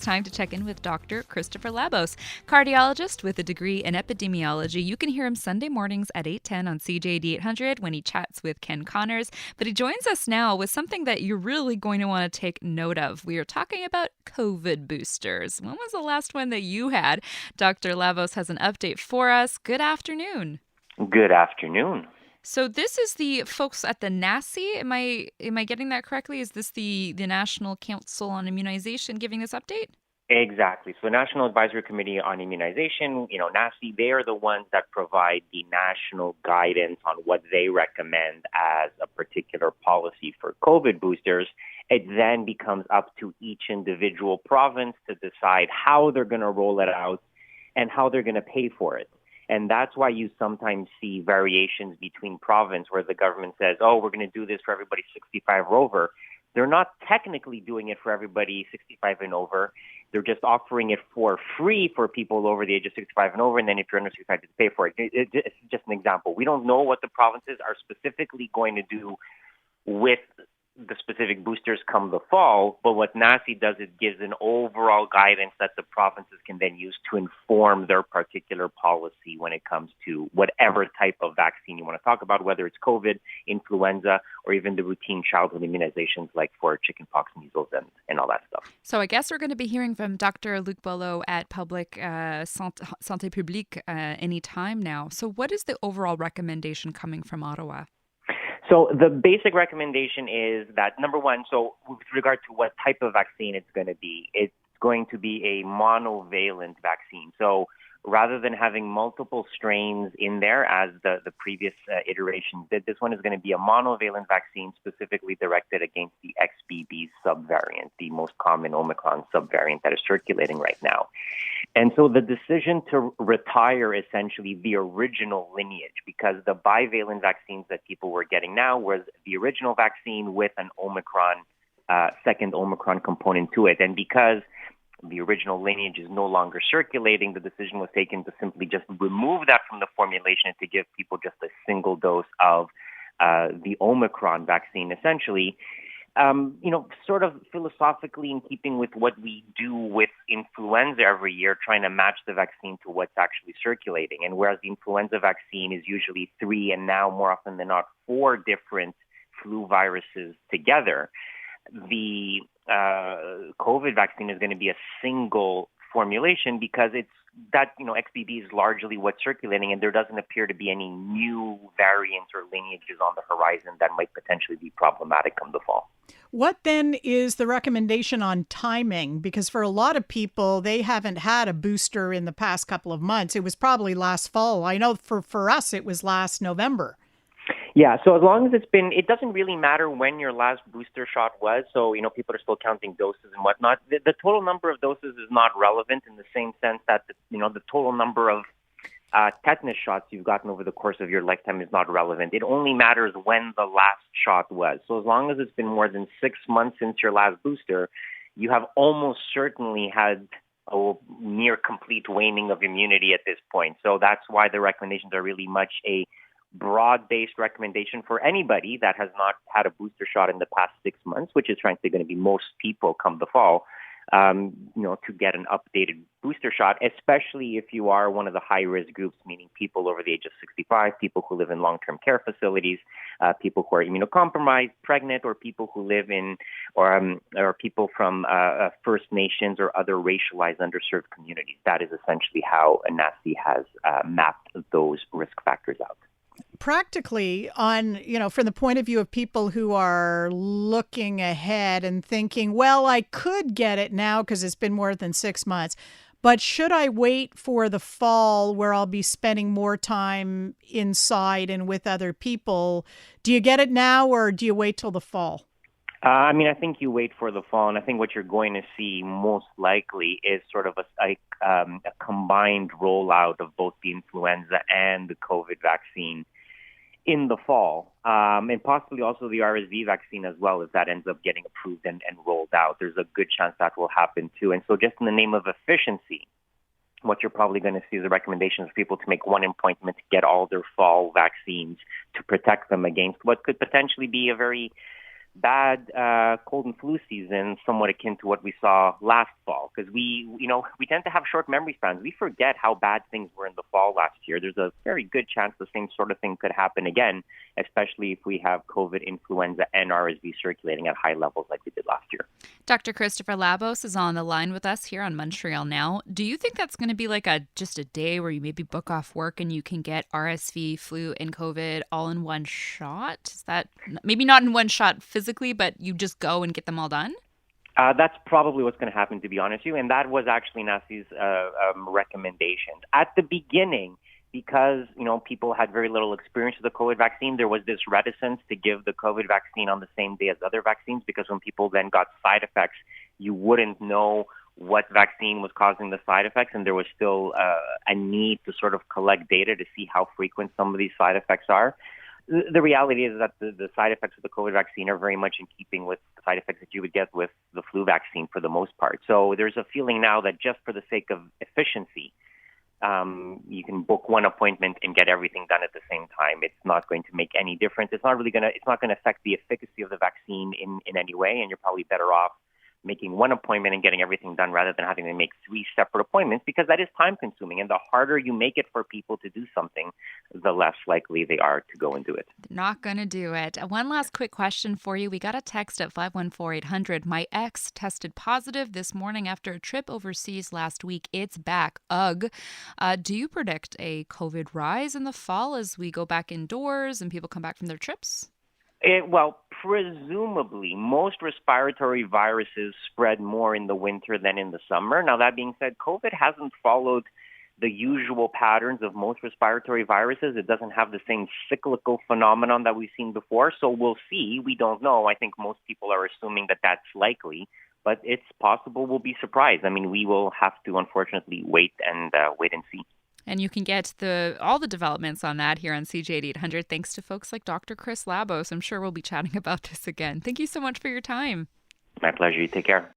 time to check in with Dr. Christopher Labos, cardiologist with a degree in epidemiology. You can hear him Sunday mornings at 8:10 on CJAD 800 when he chats with Ken Connors. But he joins us now with something that you're really going to want to take note of. We are talking about COVID boosters. When was the last one that you had? Dr. Labos has an update for us. Good afternoon. Good afternoon. So this is the folks at the NACI. Am I getting that correctly? Is this the National Council on Immunization giving this update? Exactly. So National Advisory Committee on Immunization, NACI, they are the ones that provide the national guidance on what they recommend as a particular policy for COVID boosters. It then becomes up to each individual province to decide how they're going to roll it out and how they're going to pay for it. And that's why you sometimes see variations between province where the government says, oh, we're going to do this for everybody 65 or over. They're not technically doing it for everybody 65 and over. They're just offering it for free for people over the age of 65 and over. And then if you're under 65, you pay for it. It's just an example. We don't know what the provinces are specifically going to do with the specific boosters come the fall, but what NACI does, it gives an overall guidance that the provinces can then use to inform their particular policy when it comes to whatever type of vaccine you want to talk about, whether it's COVID, influenza, or even the routine childhood immunizations like for chickenpox, measles, and all that stuff. So I guess we're going to be hearing from Dr. Luc Boileau at Public Santé Publique any time now. So what is the overall recommendation coming from Ottawa? So the basic recommendation is that, number one, so with regard to what type of vaccine it's going to be a monovalent vaccine. So rather than having multiple strains in there as the previous iterations did, this one is going to be a monovalent vaccine specifically directed against the XBB subvariant, the most common Omicron subvariant that is circulating right now. And so the decision to retire essentially the original lineage, because the bivalent vaccines that people were getting now was the original vaccine with an Omicron, second Omicron component to it. And because the original lineage is no longer circulating, the decision was taken to simply just remove that from the formulation and to give people just a single dose of the Omicron vaccine, essentially. Sort of philosophically in keeping with what we do with influenza every year, trying to match the vaccine to what's actually circulating. And whereas the influenza vaccine is usually 3 and now more often than not 4 different flu viruses together, the COVID vaccine is going to be a single formulation because it's that, XBB is largely what's circulating, and there doesn't appear to be any new variants or lineages on the horizon that might potentially be problematic come the fall. What then is the recommendation on timing? Because for a lot of people, they haven't had a booster in the past couple of months. It was probably last fall. I know for us, it was last November. Yeah, so as long as it doesn't really matter when your last booster shot was. So, people are still counting doses and whatnot. The total number of doses is not relevant in the same sense that, the total number of tetanus shots you've gotten over the course of your lifetime is not relevant. It only matters when the last shot was. So as long as it's been more than 6 months since your last booster, you have almost certainly had a near complete waning of immunity at this point. So that's why the recommendations are really much a broad-based recommendation for anybody that has not had a booster shot in the past 6 months, which is frankly going to be most people come the fall, to get an updated booster shot, especially if you are one of the high-risk groups, meaning people over the age of 65, people who live in long-term care facilities, people who are immunocompromised, pregnant, or people who live in, or people from First Nations or other racialized underserved communities. That is essentially how NACI has mapped those risk factors out. Practically from the point of view of people who are looking ahead and thinking, well, I could get it now because it's been more than 6 months, but should I wait for the fall where I'll be spending more time inside and with other people? Do you get it now or do you wait till the fall? I think you wait for the fall, and I think what you're going to see most likely is sort of a combined rollout of both the influenza and the COVID vaccine in the fall, and possibly also the RSV vaccine as well, if that ends up getting approved and rolled out. There's a good chance that will happen too. And so just in the name of efficiency, what you're probably going to see is a recommendation for people to make one appointment to get all their fall vaccines to protect them against what could potentially be a very bad cold and flu season, somewhat akin to what we saw last fall, because we tend to have short memory spans. We forget how bad things were in the fall last year. There's a very good chance the same sort of thing could happen again, especially if we have COVID, influenza, and RSV circulating at high levels like we did last year. Dr. Christopher Labos is on the line with us here on Montreal Now. Do you think that's going to be like just a day where you maybe book off work and you can get RSV, flu, and COVID all in one shot? Is that maybe not in one shot physically, but you just go and get them all done? That's probably what's going to happen, to be honest with you. And that was actually NACI's recommendation. At the beginning, because, people had very little experience with the COVID vaccine, there was this reticence to give the COVID vaccine on the same day as other vaccines, because when people then got side effects, you wouldn't know what vaccine was causing the side effects, and there was still a need to sort of collect data to see how frequent some of these side effects are. The reality is that the side effects of the COVID vaccine are very much in keeping with the side effects that you would get with the flu vaccine for the most part. So there's a feeling now that just for the sake of efficiency, you can book one appointment and get everything done at the same time. It's not going to make any difference. It's not going to affect the efficacy of the vaccine in any way, and you're probably better off making one appointment and getting everything done rather than having to make 3 separate appointments, because that is time consuming. And the harder you make it for people to do something, the less likely they are to go and do it. Not going to do it. One last quick question for you. We got a text at 514-800. My ex tested positive this morning after a trip overseas last week. It's back. Ugh. Do you predict a COVID rise in the fall as we go back indoors and people come back from their trips? Presumably, most respiratory viruses spread more in the winter than in the summer. Now, that being said, COVID hasn't followed the usual patterns of most respiratory viruses. It doesn't have the same cyclical phenomenon that we've seen before. So we'll see. We don't know. I think most people are assuming that that's likely, but it's possible we'll be surprised. I mean, we will have to, unfortunately, wait and see. And you can get all the developments on that here on CJAD 800 thanks to folks like Dr. Chris Labos. I'm sure we'll be chatting about this again. Thank you so much for your time. My pleasure. You take care.